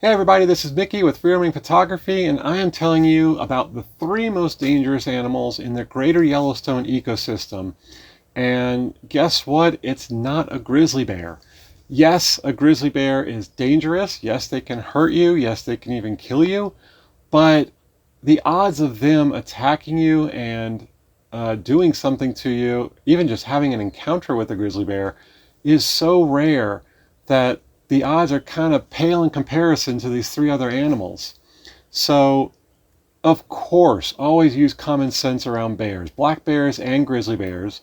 Hey everybody, this is Mickey with Freeroaming Photography, and I am telling you about the three most dangerous animals in the greater Yellowstone ecosystem. And guess what? It's not a grizzly bear. Yes, a grizzly bear is dangerous. Yes, they can hurt you. Yes, they can even kill you. But the odds of them attacking you and doing something to you, even just having an encounter with a grizzly bear, is so rare that the odds are kind of pale in comparison to these three other animals. So, of course, always use common sense around bears. Black bears and grizzly bears.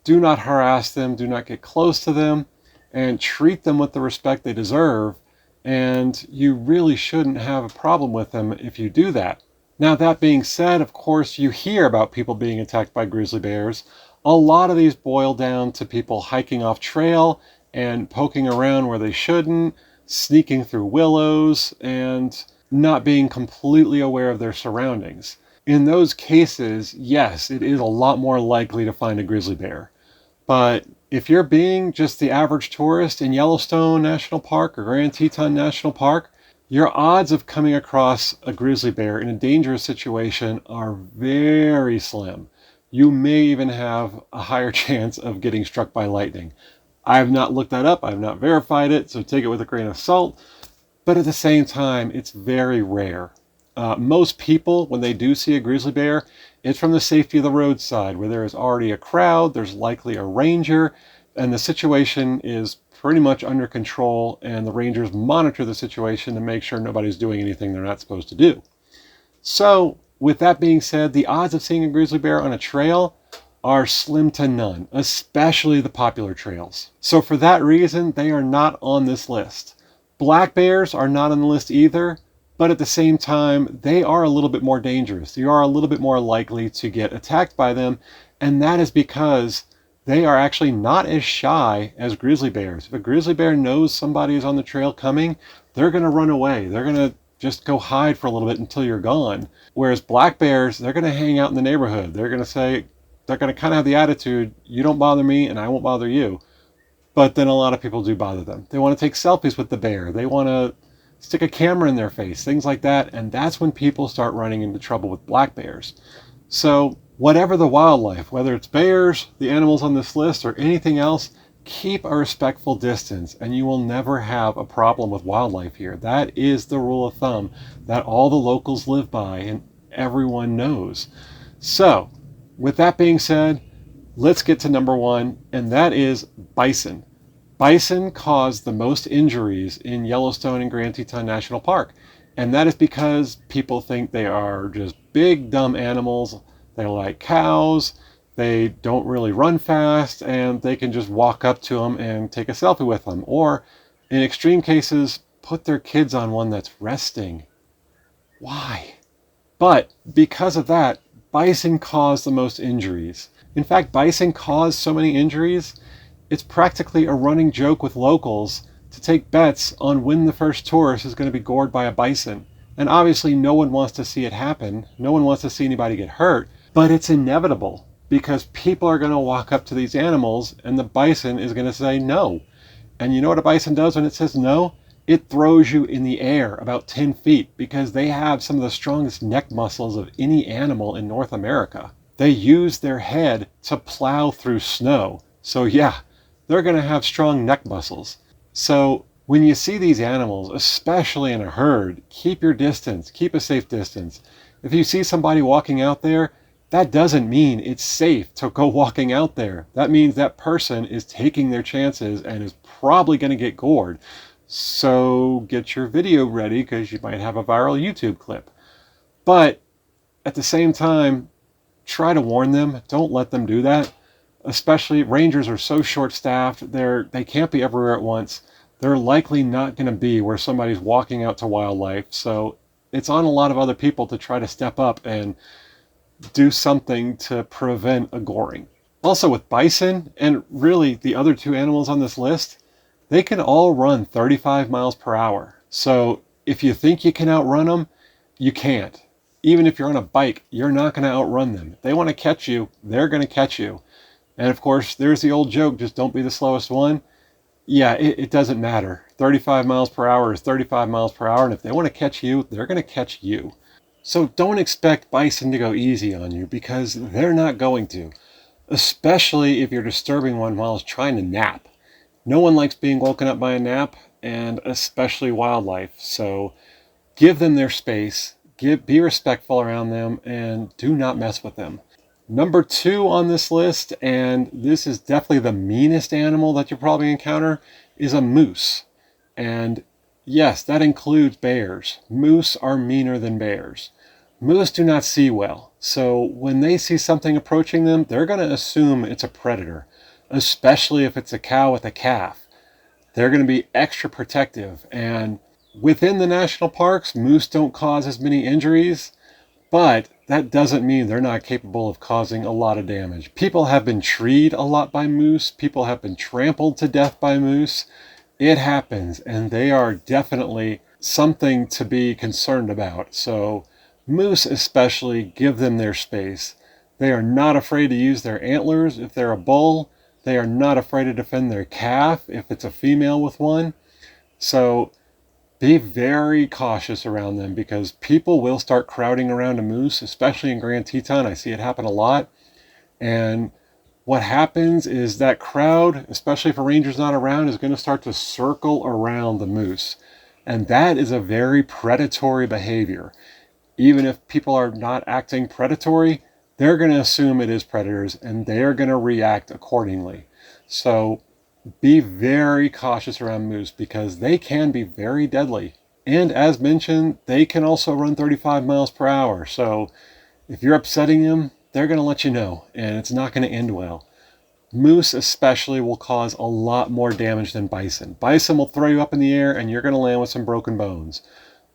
Do not harass them, do not get close to them, and treat them with the respect they deserve. And you really shouldn't have a problem with them if you do that. Now, that being said, of course, you hear about people being attacked by grizzly bears. A lot of these boil down to people hiking off trail and poking around where they shouldn't, sneaking through willows, and not being completely aware of their surroundings. In those cases, yes, it is a lot more likely to find a grizzly bear. But if you're being just the average tourist in Yellowstone National Park or Grand Teton National Park, your odds of coming across a grizzly bear in a dangerous situation are very slim. You may even have a higher chance of getting struck by lightning. I have not looked that up. I have not verified it, so take it with a grain of salt. But at the same time, it's very rare. Most people, when they do see a grizzly bear, it's from the safety of the roadside, where there is already a crowd, there's likely a ranger, and the situation is pretty much under control, and the rangers monitor the situation to make sure nobody's doing anything they're not supposed to do. So, with that being said, the odds of seeing a grizzly bear on a trail are slim to none, especially the popular trails. So for that reason, they are not on this list. Black bears are not on the list either, but at the same time, they are a little bit more dangerous. You are a little bit more likely to get attacked by them, and that is because they are actually not as shy as grizzly bears. If a grizzly bear knows somebody is on the trail coming, they're going to run away. They're going to just go hide for a little bit until you're gone. Whereas black bears, they're going to hang out in the neighborhood. They're going to kind of have the attitude, you don't bother me and I won't bother you. But then a lot of people do bother them. They want to take selfies with the bear. They want to stick a camera in their face, things like that. And that's when people start running into trouble with black bears. So whatever the wildlife, whether it's bears, the animals on this list, or anything else, keep a respectful distance and you will never have a problem with wildlife here. That is the rule of thumb that all the locals live by and everyone knows. So, with that being said, let's get to number one, and that is bison. Bison cause the most injuries in Yellowstone and Grand Teton National Park, and that is because people think they are just big, dumb animals. They're like cows, they don't really run fast, and they can just walk up to them and take a selfie with them, or in extreme cases, put their kids on one that's resting. Why? But because of that, bison cause the most injuries. In fact, bison cause so many injuries, it's practically a running joke with locals to take bets on when the first tourist is going to be gored by a bison. And obviously no one wants to see it happen. No one wants to see anybody get hurt, but it's inevitable because people are going to walk up to these animals and the bison is going to say no. And you know what a bison does when it says no? It throws you in the air about 10 feet because they have some of the strongest neck muscles of any animal in North America. They use their head to plow through snow. So yeah, they're going to have strong neck muscles. So when you see these animals, especially in a herd, keep your distance, keep a safe distance. If you see somebody walking out there, that doesn't mean it's safe to go walking out there. That means that person is taking their chances and is probably going to get gored. So get your video ready because you might have a viral YouTube clip. But at the same time, try to warn them. Don't let them do that. Especially rangers are so short-staffed, they can't be everywhere at once. They're likely not going to be where somebody's walking out to wildlife. So it's on a lot of other people to try to step up and do something to prevent a goring. Also with bison, and really the other two animals on this list, they can all run 35 miles per hour. So if you think you can outrun them, you can't. Even if you're on a bike, you're not going to outrun them. If they want to catch you, they're going to catch you. And of course, there's the old joke, just don't be the slowest one. Yeah, it doesn't matter. 35 miles per hour is 35 miles per hour, and if they want to catch you, they're going to catch you. So don't expect bison to go easy on you because they're not going to, especially if you're disturbing one while it's trying to nap. No one likes being woken up by a nap, and especially wildlife. So give them their space, be respectful around them, and do not mess with them. Number 2 on this list, and this is definitely the meanest animal that you'll probably encounter, is a moose. And yes, that includes bears. Moose are meaner than bears. Moose do not see well, so when they see something approaching them, they're going to assume it's a predator, especially if it's a cow with a calf. They're going to be extra protective, and within the national parks, moose don't cause as many injuries, but that doesn't mean they're not capable of causing a lot of damage. People have been treed a lot by moose. People have been trampled to death by moose. It happens, and they are definitely something to be concerned about. So moose especially, give them their space. They are not afraid to use their antlers if they're a bull. They are not afraid to defend their calf if it's a female with one. So be very cautious around them because people will start crowding around a moose, especially in Grand Teton. I see it happen a lot. And what happens is that crowd, especially if a ranger's not around, is going to start to circle around the moose. And that is a very predatory behavior. Even if people are not acting predatory, they're going to assume it is predators and they're going to react accordingly. So be very cautious around moose because they can be very deadly. And as mentioned, they can also run 35 miles per hour. So if you're upsetting them, they're going to let you know, and it's not going to end well. Moose especially will cause a lot more damage than bison. Bison will throw you up in the air and you're going to land with some broken bones.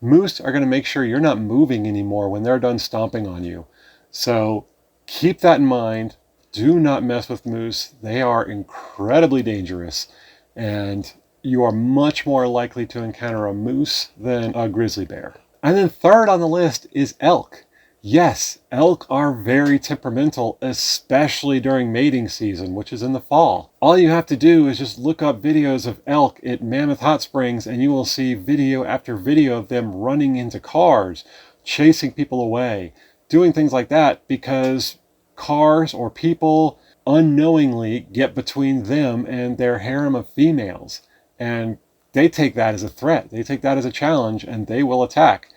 Moose are going to make sure you're not moving anymore when they're done stomping on you. So keep that in mind. Do not mess with moose. They are incredibly dangerous, and you are much more likely to encounter a moose than a grizzly bear. And then third on the list is elk. Yes, elk are very temperamental, especially during mating season, which is in the fall. All you have to do is just look up videos of elk at Mammoth Hot Springs, and you will see video after video of them running into cars, chasing people away, doing things like that because cars or people unknowingly get between them and their harem of females. And they take that as a threat. They take that as a challenge, and they will attack.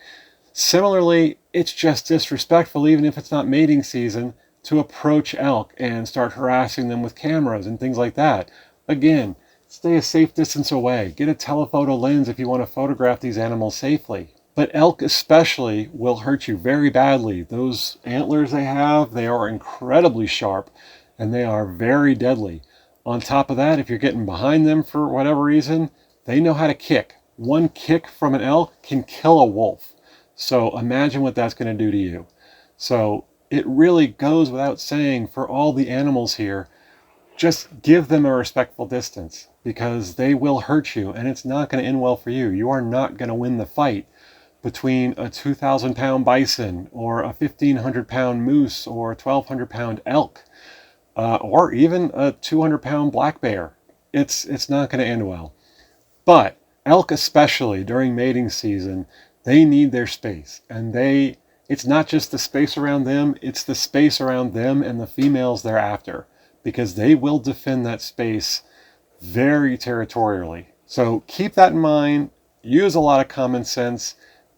Similarly, it's just disrespectful, even if it's not mating season, to approach elk and start harassing them with cameras and things like that. Again, stay a safe distance away. Get a telephoto lens if you want to photograph these animals safely. But elk especially will hurt you very badly. Those antlers they have, they are incredibly sharp and they are very deadly. On top of that, if you're getting behind them for whatever reason, they know how to kick. One kick from an elk can kill a wolf. So imagine what that's going to do to you. So it really goes without saying for all the animals here, just give them a respectful distance because they will hurt you and it's not going to end well for you. You are not going to win the fight between a 2,000-pound bison or a 1,500-pound moose or a 1,200-pound elk, or even a 200-pound black bear. It's not going to end well. But elk especially during mating season, they need their space. And it's not just the space around them, it's the space around them and the females they're after. Because they will defend that space very territorially. So keep that in mind. Use a lot of common sense.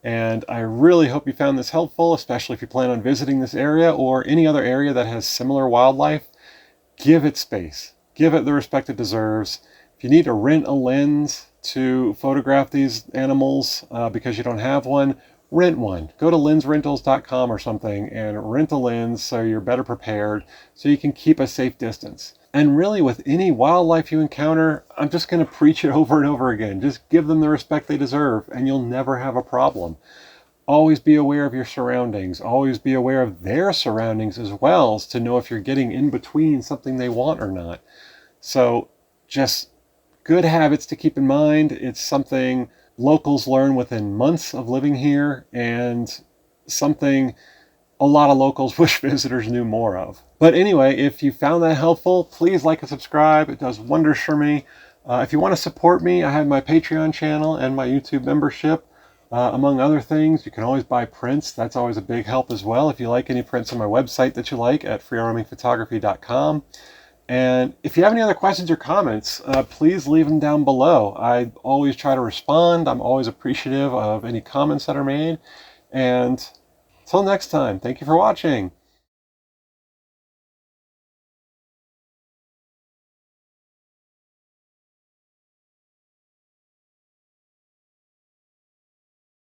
And I really hope you found this helpful, especially if you plan on visiting this area or any other area that has similar wildlife. Give it space. Give it the respect it deserves. If you need to rent a lens to photograph these animals because you don't have one, rent one. Go to lensrentals.com or something and rent a lens so you're better prepared so you can keep a safe distance. And really with any wildlife you encounter, I'm just going to preach it over and over again. Just give them the respect they deserve and you'll never have a problem. Always be aware of your surroundings. Always be aware of their surroundings as well to know if you're getting in between something they want or not. So just good habits to keep in mind. It's something locals learn within months of living here and something a lot of locals wish visitors knew more of. But anyway, if you found that helpful, please like and subscribe. It does wonders for me. If you want to support me, I have my Patreon channel and my YouTube membership. Among other things, you can always buy prints. That's always a big help as well. If you like any prints on my website that you like at freeroamingphotography.com. And if you have any other questions or comments, please leave them down below. I always try to respond. I'm always appreciative of any comments that are made. And until next time, thank you for watching.